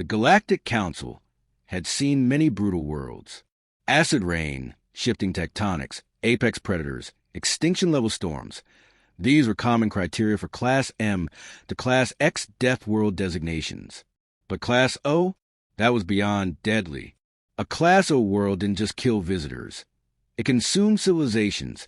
The Galactic Council had seen many brutal worlds. Acid rain, shifting tectonics, apex predators, extinction-level storms. These were common criteria for Class M to Class X Deathworld designations. But Class O? That was beyond deadly. A Class O world didn't just kill visitors. It consumed civilizations,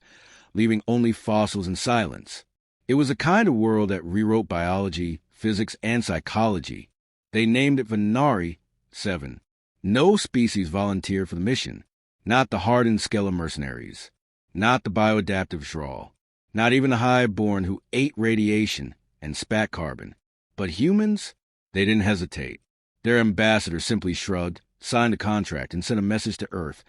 leaving only fossils and silence. It was a kind of world that rewrote biology, physics, and psychology. They named it Venari 7. No species volunteered for the mission. Not the hardened Skella mercenaries. Not the bioadaptive Shral. Not even the hive-born who ate radiation and spat carbon. But humans? They didn't hesitate. Their ambassador simply shrugged, signed a contract, and sent a message to Earth.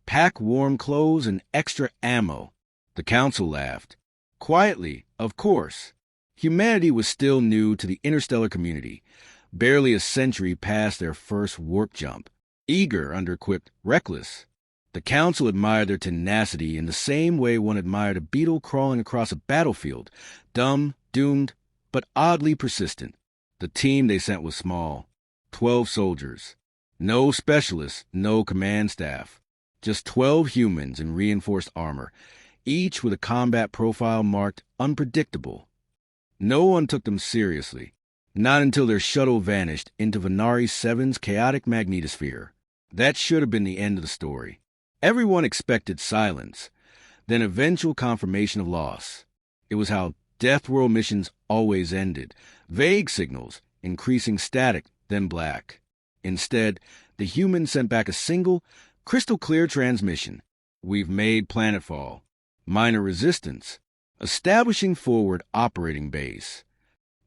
Pack warm clothes and extra ammo. The Council laughed. Quietly, of course. Humanity was still new to the interstellar community, barely a century past their first warp jump. Eager, under-equipped, reckless. The Council admired their tenacity in the same way one admired a beetle crawling across a battlefield, dumb, doomed, but oddly persistent. The team they sent was small, 12 soldiers. No specialists, no command staff. Just 12 humans in reinforced armor, each with a combat profile marked unpredictable. No one took them seriously, not until their shuttle vanished into Venari 7's chaotic magnetosphere. That should have been the end of the story. Everyone expected silence, then eventual confirmation of loss. It was how Deathworld missions always ended. Vague signals, increasing static, then black. Instead, the humans sent back a single, crystal-clear transmission. We've made planetfall. Minor resistance. Establishing forward operating base.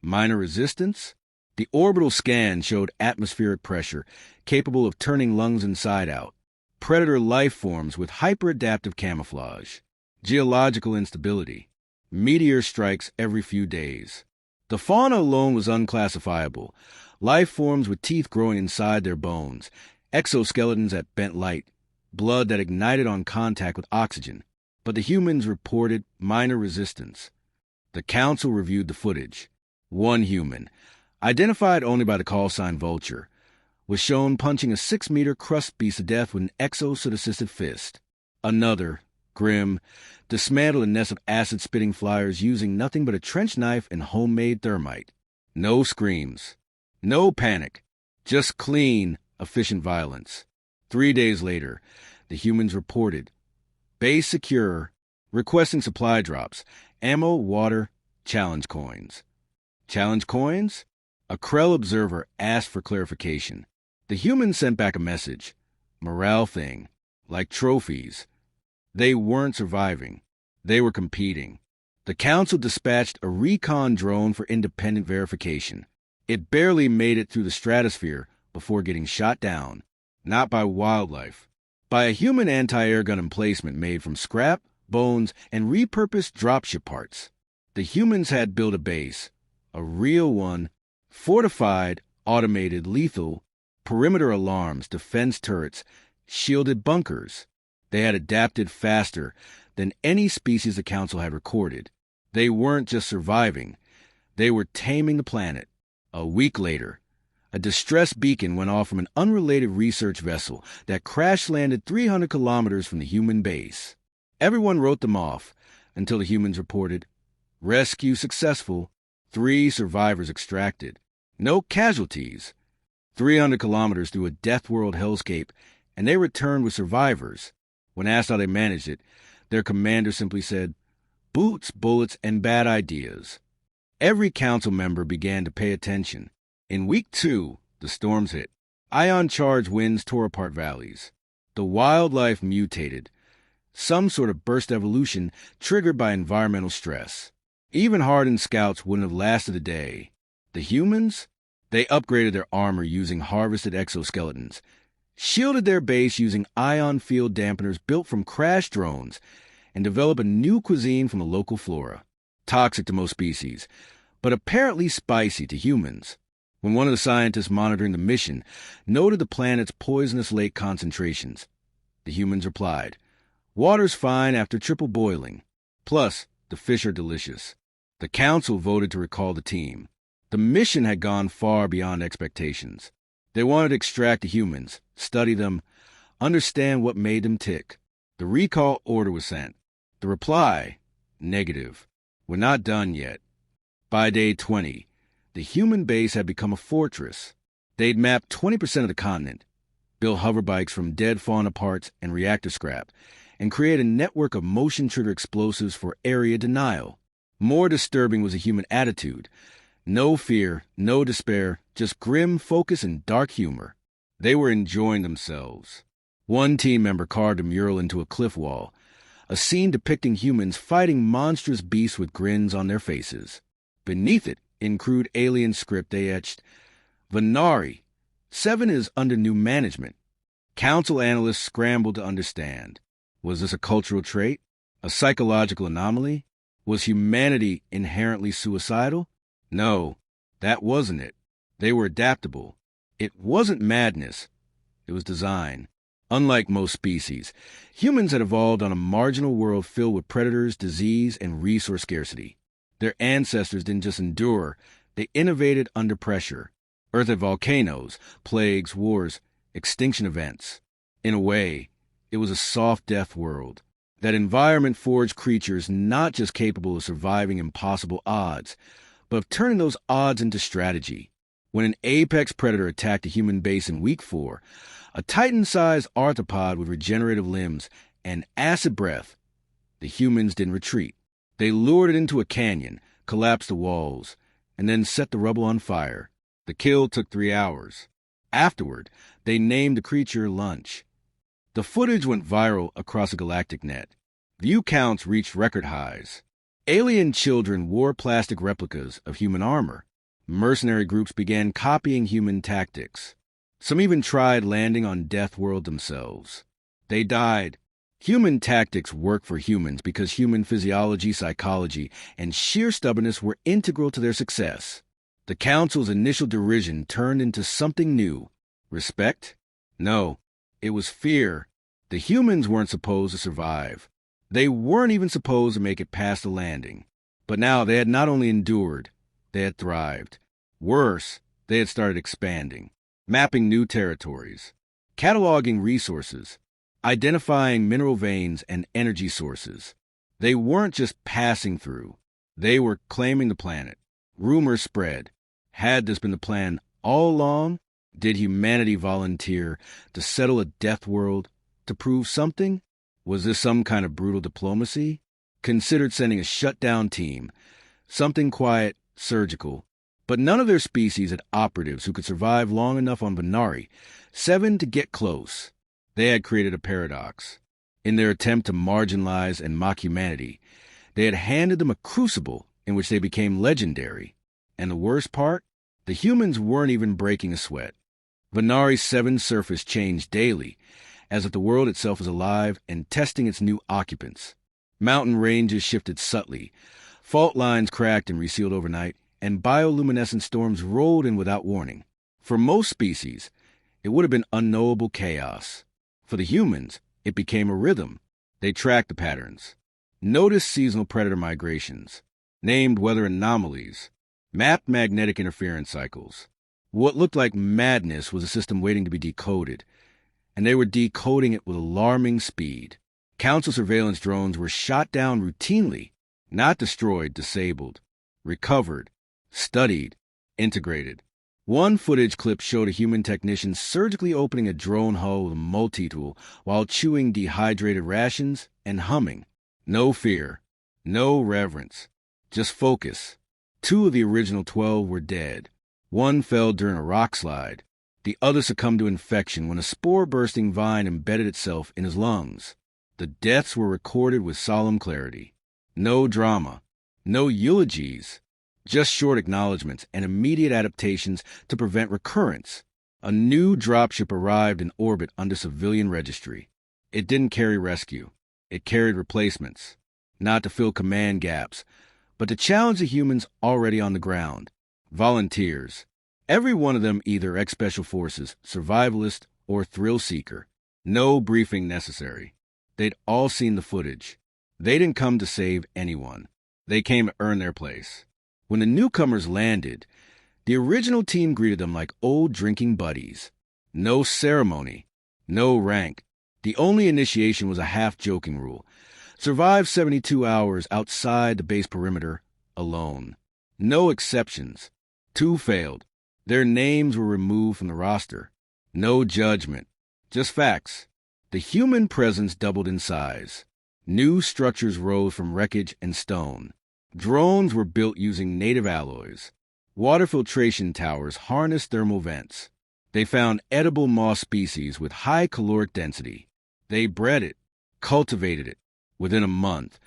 Minor resistance? The orbital scan showed atmospheric pressure, capable of turning lungs inside out. Predator life forms with hyper-adaptive camouflage. Geological instability. Meteor strikes every few days. The fauna alone was unclassifiable. Life forms with teeth growing inside their bones. Exoskeletons that bent light. Blood that ignited on contact with oxygen. But the humans reported minor resistance. The Council reviewed the footage. One human, identified only by the call sign Vulture, was shown punching a 6-meter crust beast to death with an exosuit-assisted fist. Another, grim, dismantled a nest of acid-spitting flyers using nothing but a trench knife and homemade thermite. No screams. No panic. Just clean, efficient violence. 3 days later, the humans reported. Base secure, requesting supply drops, ammo, water, challenge coins. Challenge coins? A Krell observer asked for clarification. The humans sent back a message. Morale thing. Like trophies. They weren't surviving. They were competing. The Council dispatched a recon drone for independent verification. It barely made it through the stratosphere before getting shot down. Not by wildlife. By a human anti-air gun emplacement made from scrap, bones, and repurposed dropship parts. The humans had built a base. A real one. Fortified, automated, lethal, perimeter alarms, defense turrets, shielded bunkers. They had adapted faster than any species the Council had recorded. They weren't just surviving. They were taming the planet. A week later, a distress beacon went off from an unrelated research vessel that crash-landed 300 kilometers from the human base. Everyone wrote them off until the humans reported, rescue successful, 3 survivors extracted. No casualties. 300 kilometers through a Deathworld hellscape, and they returned with survivors. When asked how they managed it, their commander simply said, boots, bullets, and bad ideas. Every Council member began to pay attention. In week 2, the storms hit. Ion-charged winds tore apart valleys. The wildlife mutated. Some sort of burst evolution triggered by environmental stress. Even hardened scouts wouldn't have lasted a day. The humans? They upgraded their armor using harvested exoskeletons, shielded their base using ion field dampeners built from crash drones, and developed a new cuisine from the local flora. Toxic to most species, but apparently spicy to humans. When one of the scientists monitoring the mission noted the planet's poisonous lake concentrations, the humans replied, water's fine after triple boiling. Plus, the fish are delicious. The Council voted to recall the team. The mission had gone far beyond expectations. They wanted to extract the humans, study them, understand what made them tick. The recall order was sent. The reply, negative. We're not done yet. By day 20, the human base had become a fortress. They'd mapped 20% of the continent, built hoverbikes from dead fauna parts and reactor scrap, and create a network of motion-trigger explosives for area denial. More disturbing was the human attitude. No fear, no despair, just grim focus and dark humor. They were enjoying themselves. One team member carved a mural into a cliff wall, a scene depicting humans fighting monstrous beasts with grins on their faces. Beneath it, in crude alien script, they etched, Venari, 7 is under new management. Council analysts scrambled to understand. Was this a cultural trait? A psychological anomaly? Was humanity inherently suicidal? No, that wasn't it. They were adaptable. It wasn't madness. It was design. Unlike most species, humans had evolved on a marginal world filled with predators, disease, and resource scarcity. Their ancestors didn't just endure, they innovated under pressure. Earth had volcanoes, plagues, wars, extinction events. In a way, it was a soft death world. That environment forged creatures not just capable of surviving impossible odds, but of turning those odds into strategy. When an apex predator attacked a human base in week 4, a titan-sized arthropod with regenerative limbs and acid breath, the humans didn't retreat. They lured it into a canyon, collapsed the walls, and then set the rubble on fire. The kill took 3 hours. Afterward, they named the creature Lunch. The footage went viral across the galactic net. View counts reached record highs. Alien children wore plastic replicas of human armor. Mercenary groups began copying human tactics. Some even tried landing on Deathworld themselves. They died. Human tactics work for humans because human physiology, psychology, and sheer stubbornness were integral to their success. The Council's initial derision turned into something new. Respect? No, it was fear. The humans weren't supposed to survive. They weren't even supposed to make it past the landing. But now they had not only endured, they had thrived. Worse, they had started expanding, mapping new territories, cataloging resources, identifying mineral veins and energy sources. They weren't just passing through. They were claiming the planet. Rumors spread. Had this been the plan all along? Did humanity volunteer to settle a death world to prove something? Was this some kind of brutal diplomacy? Considered sending a shutdown team, something quiet, surgical. But none of their species had operatives who could survive long enough on Venari, 7 to get close. They had created a paradox. In their attempt to marginalize and mock humanity, they had handed them a crucible in which they became legendary. And the worst part? The humans weren't even breaking a sweat. Venari's 7 surface changed daily, as if the world itself was alive and testing its new occupants. Mountain ranges shifted subtly, fault lines cracked and resealed overnight, and bioluminescent storms rolled in without warning. For most species, it would have been unknowable chaos. For the humans, it became a rhythm. They tracked the patterns, noticed seasonal predator migrations, named weather anomalies, mapped magnetic interference cycles. What looked like madness was a system waiting to be decoded, and they were decoding it with alarming speed. Council surveillance drones were shot down routinely, not destroyed, disabled, recovered, studied, integrated. One footage clip showed a human technician surgically opening a drone hull with a multi-tool while chewing dehydrated rations and humming. No fear, no reverence, just focus. 2 of the original 12 were dead. 1 fell during a rock slide. The other succumbed to infection when a spore-bursting vine embedded itself in his lungs. The deaths were recorded with solemn clarity. No drama, no eulogies, just short acknowledgments and immediate adaptations to prevent recurrence. A new dropship arrived in orbit under civilian registry. It didn't carry rescue. It carried replacements, not to fill command gaps, but to challenge the humans already on the ground. Volunteers. Every one of them either ex-special forces, survivalist, or thrill-seeker. No briefing necessary. They'd all seen the footage. They didn't come to save anyone. They came to earn their place. When the newcomers landed, The original team greeted them like old drinking buddies. No ceremony, no rank. The only initiation was a half-joking rule. Survive 72 hours outside the base perimeter alone. No exceptions. 2 failed. Their names were removed from the roster. No judgment. Just facts. The human presence doubled in size. New structures rose from wreckage and stone. Drones were built using native alloys. Water filtration towers harnessed thermal vents. They found edible moss species with high caloric density. They bred it, cultivated it. Within a month,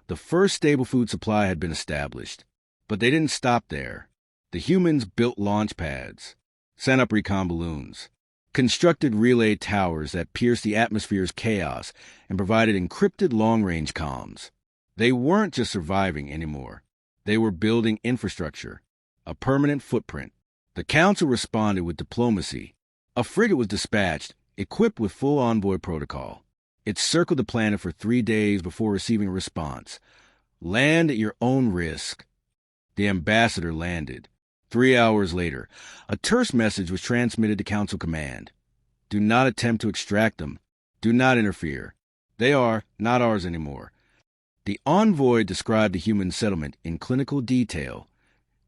the first stable food supply had been established. But they didn't stop there. The humans built launch pads, sent up recon balloons, constructed relay towers that pierced the atmosphere's chaos and provided encrypted long-range comms. They weren't just surviving anymore. They were building infrastructure, a permanent footprint. The Council responded with diplomacy. A frigate was dispatched, equipped with full envoy protocol. It circled the planet for 3 days before receiving a response. Land at your own risk. The ambassador landed. 3 hours later, a terse message was transmitted to Council Command. Do not attempt to extract them. Do not interfere. They are not ours anymore. The envoy described the human settlement in clinical detail.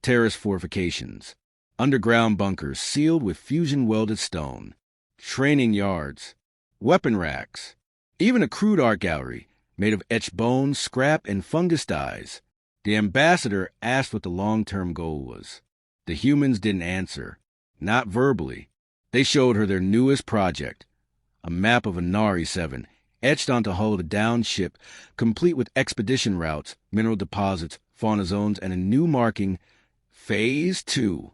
Terrace fortifications, underground bunkers sealed with fusion-welded stone, training yards, weapon racks, even a crude art gallery made of etched bones, scrap, and fungus dyes. The ambassador asked what the long-term goal was. The humans didn't answer, not verbally. They showed her their newest project, a map of Inari 7, etched onto hull of the downed ship, complete with expedition routes, mineral deposits, fauna zones, and a new marking, Phase 2.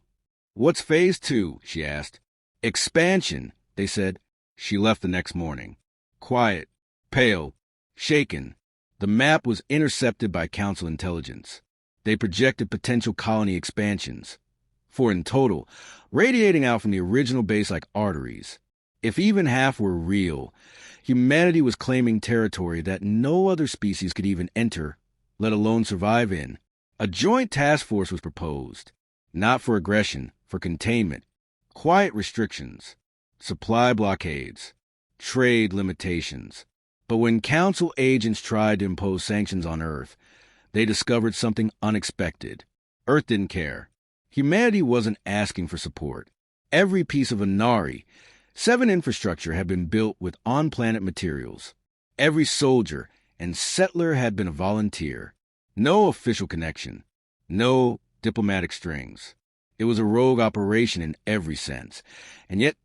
What's Phase 2? She asked. Expansion, they said. She left the next morning. Quiet, pale, shaken. The map was intercepted by Council intelligence. They projected potential colony expansions. 4 in total, radiating out from the original base like arteries. If even half were real, humanity was claiming territory that no other species could even enter, let alone survive in. A joint task force was proposed, not for aggression, for containment, quiet restrictions, supply blockades, trade limitations. But when Council agents tried to impose sanctions on Earth, they discovered something unexpected. Earth didn't care. Humanity wasn't asking for support. Every piece of Inari 7 infrastructure had been built with on-planet materials. Every soldier and settler had been a volunteer. No official connection. No diplomatic strings. It was a rogue operation in every sense, and yet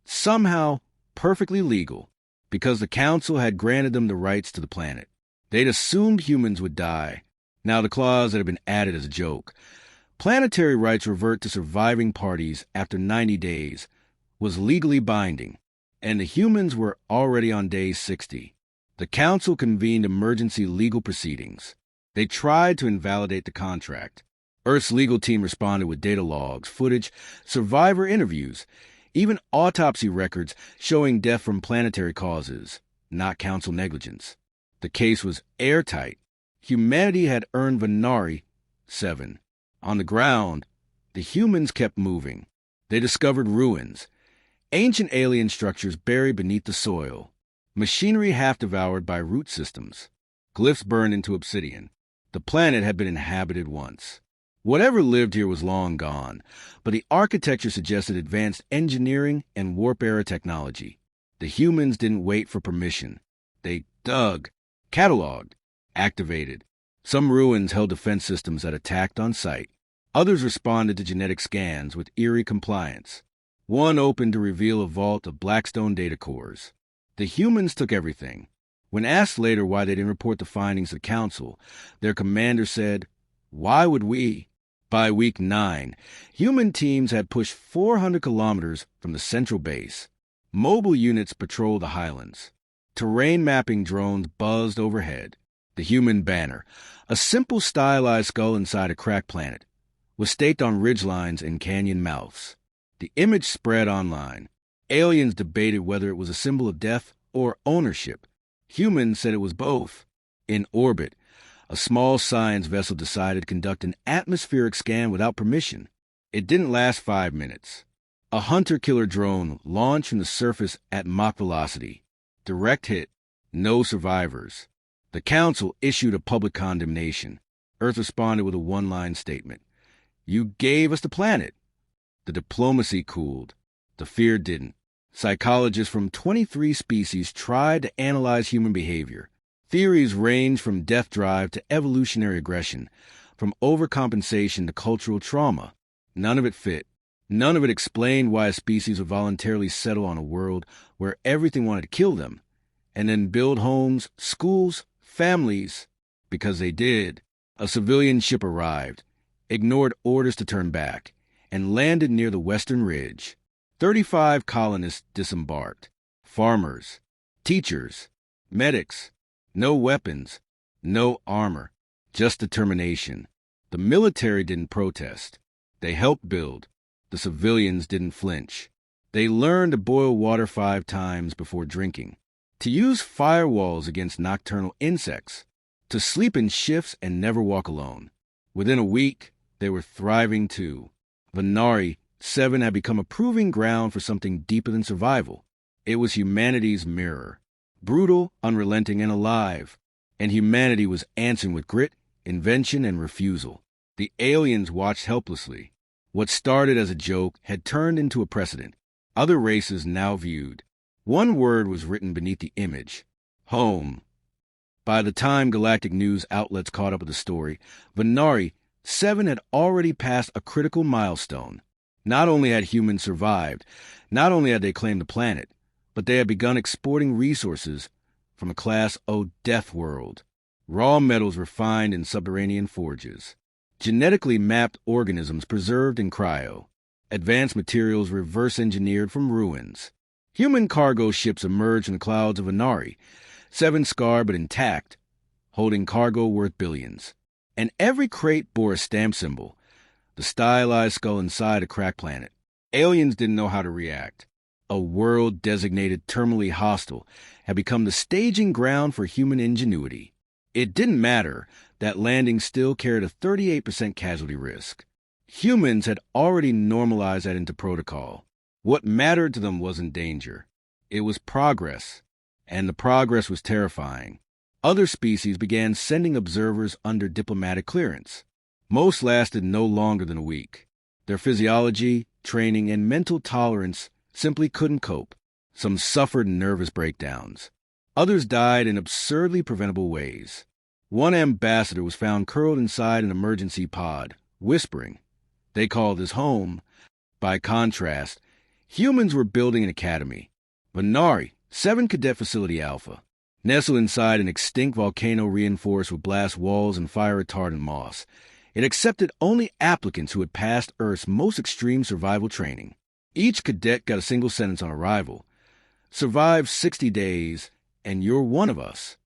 somehow perfectly legal, because the Council had granted them the rights to the planet. They'd assumed humans would die. Now the clause that had been added as a joke. Planetary rights revert to surviving parties after 90 days was legally binding, and the humans were already on day 60. The Council convened emergency legal proceedings. They tried to invalidate the contract. Earth's legal team responded with data logs, footage, survivor interviews, even autopsy records showing death from planetary causes, not Council negligence. The case was airtight. Humanity had earned Inari 7. On the ground, the humans kept moving. They discovered ruins, ancient alien structures buried beneath the soil, machinery half devoured by root systems, glyphs burned into obsidian. The planet had been inhabited once. Whatever lived here was long gone, but the architecture suggested advanced engineering and warp-era technology. The humans didn't wait for permission. They dug, cataloged, activated. Some ruins held defense systems that attacked on sight. Others responded to genetic scans with eerie compliance. One opened to reveal a vault of Blackstone data cores. The humans took everything. When asked later why they didn't report the findings to the Council, their commander said, "Why would we?" By week 9, human teams had pushed 400 kilometers from the central base. Mobile units patrolled the highlands. Terrain mapping drones buzzed overhead. The human banner, a simple stylized skull inside a cracked planet, was staked on ridgelines and canyon mouths. The image spread online. Aliens debated whether it was a symbol of death or ownership. Humans said it was both. In orbit, a small science vessel decided to conduct an atmospheric scan without permission. It didn't last 5 minutes. A hunter-killer drone launched from the surface at Mach velocity. Direct hit. No survivors. The Council issued a public condemnation. Earth responded with a one-line statement. You gave us the planet. The diplomacy cooled. The fear didn't. Psychologists from 23 species tried to analyze human behavior. Theories range from death drive to evolutionary aggression, from overcompensation to cultural trauma. None of it fit. None of it explained why a species would voluntarily settle on a world where everything wanted to kill them, and then build homes, schools, families, because they did. A civilian ship arrived, ignored orders to turn back, and landed near the western ridge. 35 colonists disembarked. Farmers, teachers, medics, no weapons, no armor, just determination. The military didn't protest. They helped build. The civilians didn't flinch. They learned to boil water 5 times before drinking, to use firewalls against nocturnal insects, to sleep in shifts and never walk alone. Within a week, they were thriving too. Venari 7 had become a proving ground for something deeper than survival. It was humanity's mirror, brutal, unrelenting, and alive. And humanity was answering with grit, invention, and refusal. The aliens watched helplessly. What started as a joke had turned into a precedent. Other races now viewed. One word was written beneath the image: home. By the time galactic news outlets caught up with the story, Venari 7 had already passed a critical milestone. Not only had humans survived, not only had they claimed the planet, but they had begun exporting resources from a class O Deathworld. Raw metals refined in subterranean forges. Genetically mapped organisms preserved in cryo. Advanced materials reverse-engineered from ruins. Human cargo ships emerged from the clouds of Venari, 7 scarred but intact, holding cargo worth billions. And every crate bore a stamp symbol, the stylized skull inside a cracked planet. Aliens didn't know how to react. A world designated terminally hostile had become the staging ground for human ingenuity. It didn't matter that landing still carried a 38% casualty risk. Humans had already normalized that into protocol. What mattered to them wasn't danger. It was progress. And the progress was terrifying. Other species began sending observers under diplomatic clearance. Most lasted no longer than a week. Their physiology, training, and mental tolerance simply couldn't cope. Some suffered nervous breakdowns. Others died in absurdly preventable ways. One ambassador was found curled inside an emergency pod, whispering. They called his home. By contrast, humans were building an academy. Venari 7 Cadet Facility Alpha, nestled inside an extinct volcano reinforced with blast walls and fire-retardant moss. It accepted only applicants who had passed Earth's most extreme survival training. Each cadet got a single sentence on arrival. Survive 60 days, and you're one of us.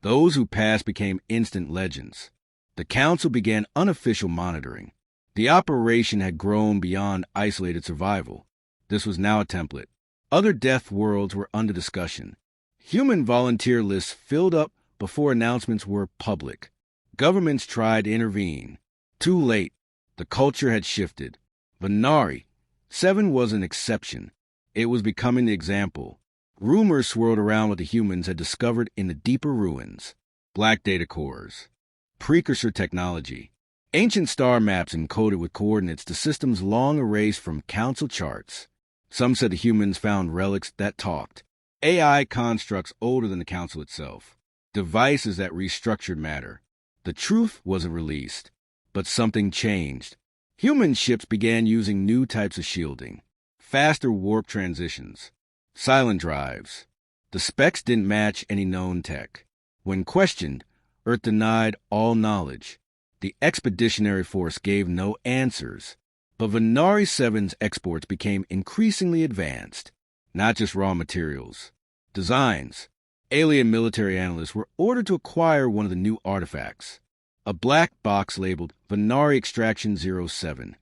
Those who passed became instant legends. The Council began unofficial monitoring. The operation had grown beyond isolated survival. This was now a template. Other death worlds were under discussion. Human volunteer lists filled up before announcements were public. Governments tried to intervene. Too late. The culture had shifted. Venari 7 was an exception. It was becoming the example. Rumors swirled around what the humans had discovered in the deeper ruins. Black data cores. Precursor technology. Ancient star maps encoded with coordinates to systems long erased from Council charts. Some said the humans found relics that talked. AI constructs older than the Council itself. Devices that restructured matter. The truth wasn't released. But something changed. Human ships began using new types of shielding. Faster warp transitions. Silent drives. The specs didn't match any known tech. When questioned, Earth denied all knowledge. The Expeditionary Force gave no answers. But Venari 7's exports became increasingly advanced. Not just raw materials. Designs. Alien military analysts were ordered to acquire one of the new artifacts. A black box labeled Venari Extraction 07.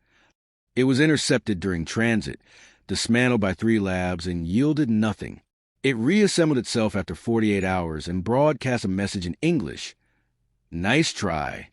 It was intercepted during transit, dismantled by 3 labs, and yielded nothing. It reassembled itself after 48 hours and broadcast a message in English. Nice try.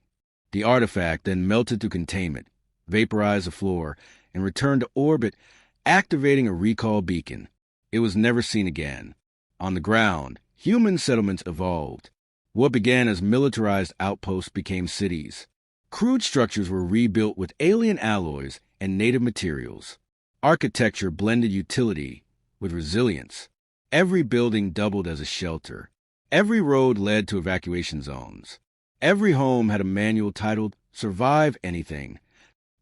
The artifact then melted through containment, vaporized the floor, and returned to orbit, activating a recall beacon. It was never seen again. On the ground, human settlements evolved. What began as militarized outposts became cities. Crude structures were rebuilt with alien alloys and native materials. Architecture blended utility with resilience. Every building doubled as a shelter. Every road led to evacuation zones. Every home had a manual titled "Survive Anything."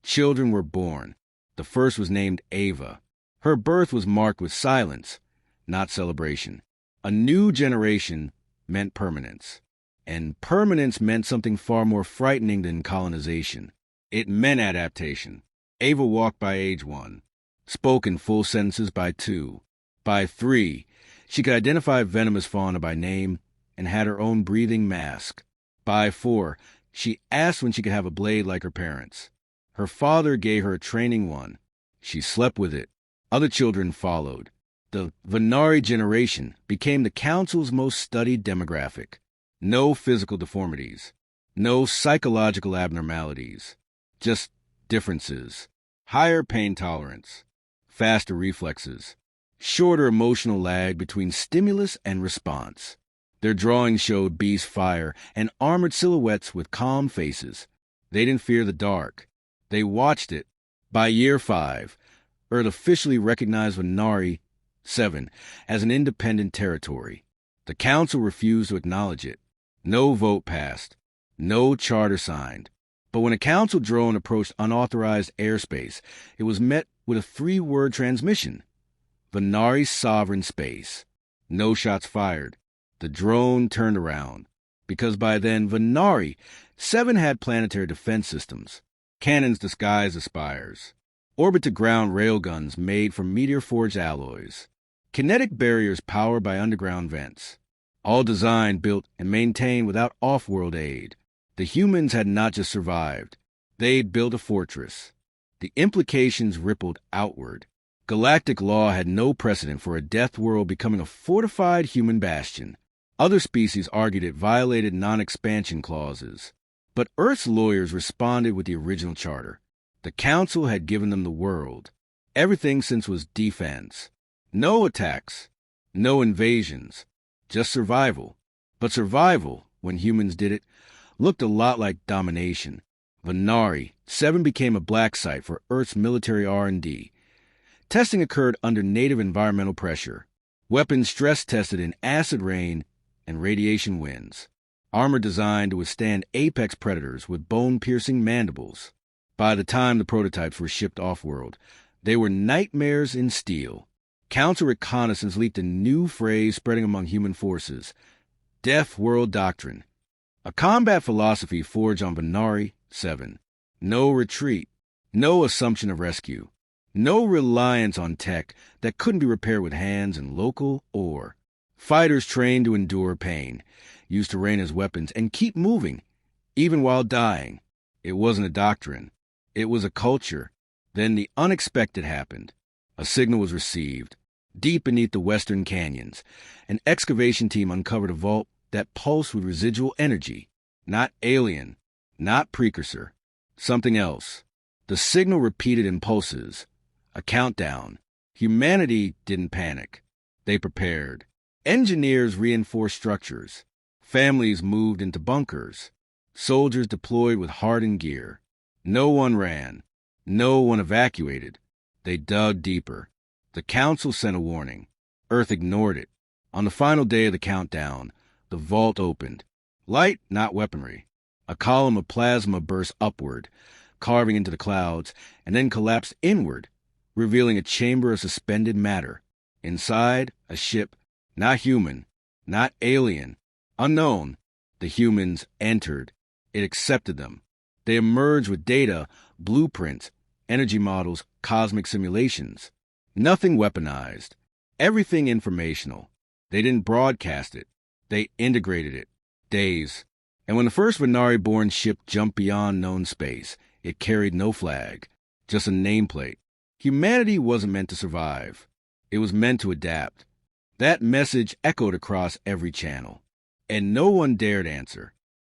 Children were born. The first was named Ava. Her birth was marked with silence, not celebration. A new generation meant permanence. And permanence meant something far more frightening than colonization. It meant adaptation. Ava walked by age 1, spoke in full sentences by 2. By 3, she could identify venomous fauna by name and had her own breathing mask. By 4, she asked when she could have a blade like her parents. Her father gave her a training one. She slept with it. Other children followed. The Venari generation became the Council's most studied demographic. No physical deformities. No psychological abnormalities. Just differences. Higher pain tolerance. Faster reflexes. Shorter emotional lag between stimulus and response. Their drawings showed beast fire and armored silhouettes with calm faces. They didn't fear the dark. They watched it. By year 5, Earth officially recognized Venari 7 as an independent territory. The Council refused to acknowledge it. No vote passed. No charter signed. But when a Council drone approached unauthorized airspace, it was met with a 3-word transmission. Venari sovereign space. No shots fired. The drone turned around. Because by then, Venari 7 had planetary defense systems. Cannons disguised as spires. Orbit-to-ground railguns made from meteor-forged alloys. Kinetic barriers powered by underground vents. All designed, built, and maintained without off-world aid. The humans had not just survived. They'd built a fortress. The implications rippled outward. Galactic law had no precedent for a Deathworld becoming a fortified human bastion. Other species argued it violated non-expansion clauses. But Earth's lawyers responded with the original charter. The Council had given them the world. Everything since was defense. No attacks. No invasions. Just survival. But survival, when humans did it, looked a lot like domination. Venari 7 became a black site for Earth's military R&D. Testing occurred under native environmental pressure. Weapons stress-tested in acid rain and radiation winds. Armor designed to withstand apex predators with bone-piercing mandibles. By the time the prototypes were shipped off-world, they were nightmares in steel. Council reconnaissance leaked a new phrase spreading among human forces: Deathworld Doctrine. A combat philosophy forged on Venari 7. No retreat. No assumption of rescue. No reliance on tech that couldn't be repaired with hands and local ore. Fighters trained to endure pain, used terrain as weapons, and keep moving, even while dying. It wasn't a doctrine. It was a culture. Then the unexpected happened. A signal was received. Deep beneath the western canyons, an excavation team uncovered a vault that pulsed with residual energy. Not alien, not precursor. Something else. The signal repeated in pulses. A countdown. Humanity didn't panic. They prepared. Engineers reinforced structures. Families moved into bunkers. Soldiers deployed with hardened gear. No one ran. No one evacuated. They dug deeper. The Council sent a warning. Earth ignored it. On the final day of the countdown, the vault opened. Light, not weaponry. A column of plasma burst upward, carving into the clouds, and then collapsed inward, revealing a chamber of suspended matter. Inside, a ship, not human, not alien, unknown. The humans entered. It accepted them. They emerged with data, blueprints, energy models, cosmic simulations. Nothing weaponized. Everything informational. They didn't broadcast it. They integrated it. Days. And when the first Venari-born ship jumped beyond known space, it carried no flag, just a nameplate. Humanity wasn't meant to survive. It was meant to adapt. That message echoed across every channel. And no one dared answer.